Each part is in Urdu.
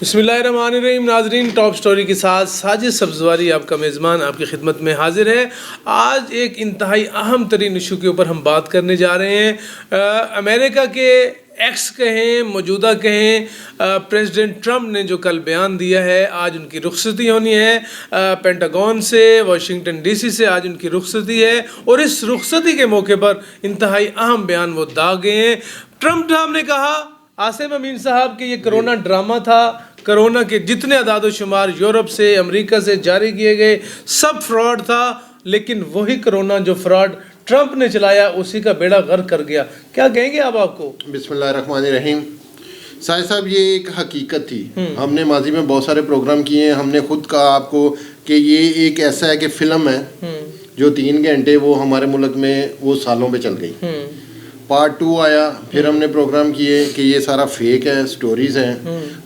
بسم اللہ الرحمن الرحیم. ناظرین، ٹاپ سٹوری کے ساتھ ساجد سبزواری آپ کا میزبان آپ کی خدمت میں حاضر ہے. آج ایک انتہائی اہم ترین ایشو کے اوپر ہم بات کرنے جا رہے ہیں. امریکہ کے ایکس کہیں موجودہ کہیں پریزیڈنٹ ٹرمپ نے جو کل بیان دیا ہے، آج ان کی رخصتی ہونی ہے پینٹاگون سے، واشنگٹن ڈی سی سے آج ان کی رخصتی ہے، اور اس رخصتی کے موقع پر انتہائی اہم بیان وہ داغ گئے ہیں. ٹرمپ صاحب نے کہا، عاصم امین صاحب، کہ یہ کرونا ڈرامہ تھا. کرونا کے جتنے اعداد و شمار یورپ سے امریکہ سے جاری کیے گئے سب فراڈ تھا، لیکن وہی کرونا جو فراڈ ٹرمپ نے چلایا اسی کا بیڑا غرق کر گیا. کیا کہیں گے آپ کو؟ بسم اللہ الرحمن الرحیم. ساجد صاحب، یہ ایک حقیقت تھی. ہم نے ماضی میں بہت سارے پروگرام کیے ہیں. ہم نے خود کہا آپ کو کہ یہ ایک ایسا ہے کہ فلم ہے جو 3 گھنٹے وہ ہمارے ملک میں وہ سالوں پہ چل گئی. پارٹ 2 آیا، پھر ہم نے پروگرام کیے کہ یہ سارا فیک ہے، سٹوریز ہیں.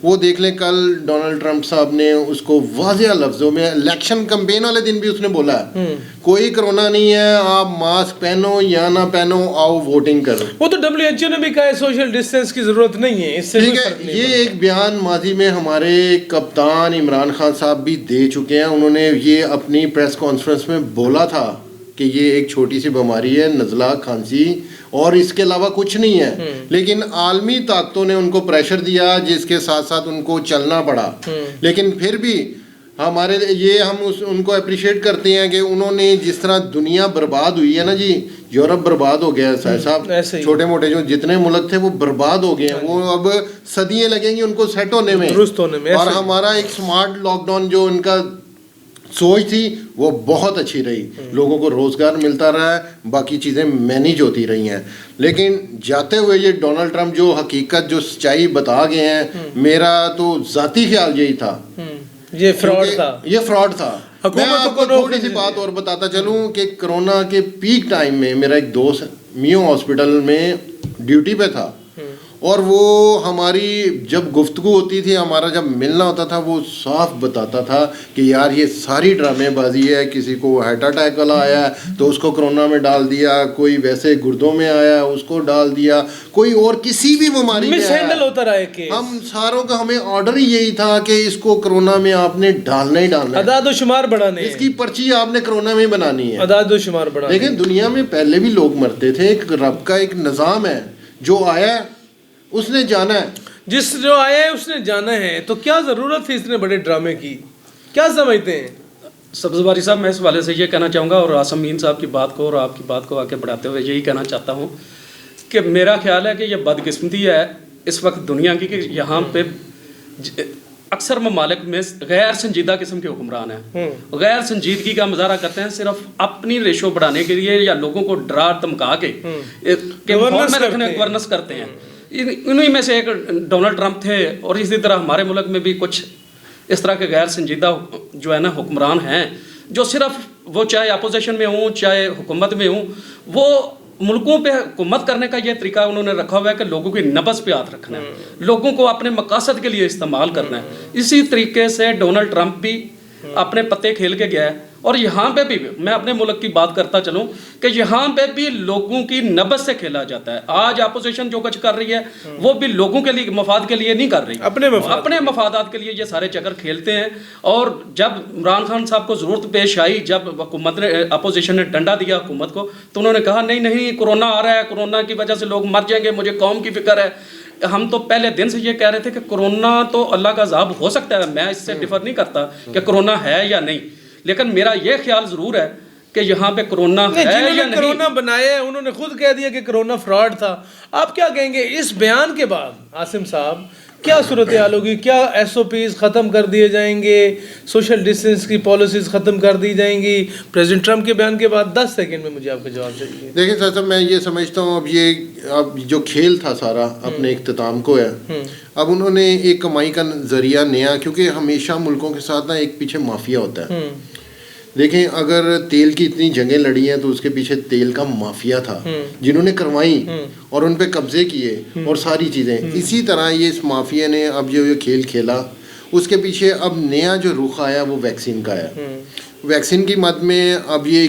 وہ دیکھ لیں، کل ڈونلڈ ٹرمپ صاحب نے اس کو واضح لفظوں میں الیکشن کمپین والے دن بھی اس نے بولا ہے کوئی کرونا نہیں ہے، آپ ماسک پہنو یا نہ پہنو، آؤ ووٹنگ کرو. وہ تو WHO نے بھی کہا ہے سوشل ڈسٹینس کی ضرورت نہیں ہے. اس سے ٹھیک ہے، یہ ایک بیان ماضی میں ہمارے کپتان عمران خان صاحب بھی دے چکے ہیں. انہوں نے یہ اپنی پریس کانفرنس میں بولا تھا کہ یہ ایک چھوٹی سی بیماری ہے، نزلہ کھانسی، اور اس کے علاوہ کچھ نہیں ہے. لیکن عالمی طاقتوں نے ان کو پریشر دیا، جس کے ساتھ ساتھ ان کو چلنا پڑا. لیکن پھر بھی ہمارے یہ ہم ان کو اپریشیٹ کرتے ہیں کہ انہوں نے جس طرح دنیا برباد ہوئی ہے نا جی، یورپ برباد ہو گیا ہے صاحب، چھوٹے موٹے جو جتنے ملک تھے وہ برباد ہو گئے ہیں. وہ اب صدیاں لگیں گی ان کو سیٹ ہونے میں. اور ہمارا ایک سمارٹ لاک ڈاؤن جو ان کا سوچ تھی وہ بہت اچھی رہی. لوگوں کو روزگار ملتا رہا ہے، باقی چیزیں مینیج ہوتی رہی ہیں. لیکن جاتے ہوئے یہ ڈونلڈ ٹرمپ جو حقیقت جو سچائی بتا گئے ہیں، میرا تو ذاتی خیال یہی تھا یہ فراڈ تھا. یہ فراڈ تھا. میں آپ کو تھوڑی سی بات اور بتاتا چلوں کہ کرونا کے پیک ٹائم میں میرا ایک دوست میو ہاسپٹل میں ڈیوٹی پہ تھا، اور وہ ہماری جب گفتگو ہوتی تھی، ہمارا جب ملنا ہوتا تھا، وہ صاف بتاتا تھا کہ یار یہ ساری ڈرامے بازی ہے. کسی کو ہارٹ اٹیک والا آیا ہے تو اس کو کرونا میں ڈال دیا، کوئی ویسے گردوں میں آیا ہے اس کو ڈال دیا، کوئی اور کسی بھی بیماری میں ہوتا رہا ہے. ہم ساروں کا ہمیں آرڈر ہی یہی تھا کہ اس کو کرونا میں آپ نے ڈالنا ہی ڈالنا ہے، اعداد و شمار بڑھانے، اس کی پرچی آپ نے کرونا میں بنانی ہے، اعداد و شمار بڑھانے. لیکن دنیا میں پہلے بھی لوگ مرتے تھے. ایک رب کا ایک نظام ہے، جو آیا ہے اس نے جانا ہے. جس جو آیا ہے اس نے جانا ہے. تو کیا ضرورت تھی اتنے بڑے ڈرامے کی؟ کیا سمجھتے ہیں سبزواری صاحب؟ میں اس والے سے یہ کہنا چاہوں گا، اور عاصم امین صاحب کی بات کو اور آپ کی بات کو آگے بڑھاتے ہوئے یہی کہنا چاہتا ہوں کہ میرا خیال ہے کہ یہ بدقسمتی ہے اس وقت دنیا کی کہ یہاں پہ اکثر ممالک میں غیر سنجیدہ قسم کے حکمران ہیں، غیر سنجیدگی کا مظاہرہ کرتے ہیں صرف اپنی ریشو بڑھانے کے لیے، یا لوگوں کو ڈرا دھمکا کے گورننس کرتے ہیں. انہی میں سے ایک ڈونلڈ ٹرمپ تھے، اور اسی طرح ہمارے ملک میں بھی کچھ اس طرح کے غیر سنجیدہ جو ہے نا حکمران ہیں، جو صرف وہ چاہے اپوزیشن میں ہوں چاہے حکومت میں ہوں، وہ ملکوں پہ حکومت کرنے کا یہ طریقہ انہوں نے رکھا ہوا ہے کہ لوگوں کی نبض پہ ہاتھ رکھنا ہے، لوگوں کو اپنے مقاصد کے لیے استعمال کرنا ہے. اسی طریقے سے ڈونلڈ ٹرمپ بھی اپنے پتے کھیل کے گیا ہے. اور یہاں پہ بھی میں اپنے ملک کی بات کرتا چلوں کہ یہاں پہ بھی لوگوں کی نبض سے کھیلا جاتا ہے. آج اپوزیشن جو کچھ کر رہی ہے وہ بھی لوگوں کے لیے مفاد کے لیے نہیں کر رہی، اپنے مفادات کے لیے یہ سارے چکر کھیلتے ہیں. اور جب عمران خان صاحب کو ضرورت پیش آئی، جب حکومت نے اپوزیشن نے ڈنڈا دیا حکومت کو، تو انہوں نے کہا نہیں کرونا آ رہا ہے، کرونا کی وجہ سے لوگ مر جائیں گے، مجھے قوم کی فکر ہے. ہم تو پہلے دن سے یہ کہہ رہے تھے کہ کرونا تو اللہ کا عذاب ہو سکتا ہے، میں اس سے ڈفر نہیں کرتا کہ کرونا ہے یا نہیں، لیکن میرا یہ خیال ضرور ہے کہ یہاں پہ کرونا ہے یا نہیں. کرونا بنایا ہے انہوں نے خود کہہ دیا کہ کرونا فراڈ تھا. آپ کیا کہیں گے اس بیان کے بعد عاصم صاحب؟ کیا صورتحال ہوگی؟ کیا SOPs ختم کر دیے جائیں گے؟ سوشل ڈسٹینس کی پالیسیز ختم کر دی جائیں گی پریزیڈنٹ ٹرمپ کے بیان کے بعد؟ 10 سیکنڈ میں مجھے آپ کا جواب چاہیے. دیکھیں صاحب، میں یہ سمجھتا ہوں اب جو کھیل تھا سارا اپنے اختتام کو ہے. اب انہوں نے ایک کمائی کا ذریعہ نیا، کیونکہ ہمیشہ ملکوں کے ساتھ نا ایک پیچھے مافیا ہوتا ہے. دیکھیں، اگر تیل کی اتنی جنگیں لڑی ہیں تو اس کے پیچھے تیل کا مافیا تھا جنہوں نے کروائی اور ان پہ قبضے کیے اور ساری چیزیں. اسی طرح یہ اس مافیا نے اب جو یہ کھیل کھیلا، اس کے پیچھے اب نیا جو رخ آیا وہ ویکسین کا ہے. ویکسین کی مد میں اب یہ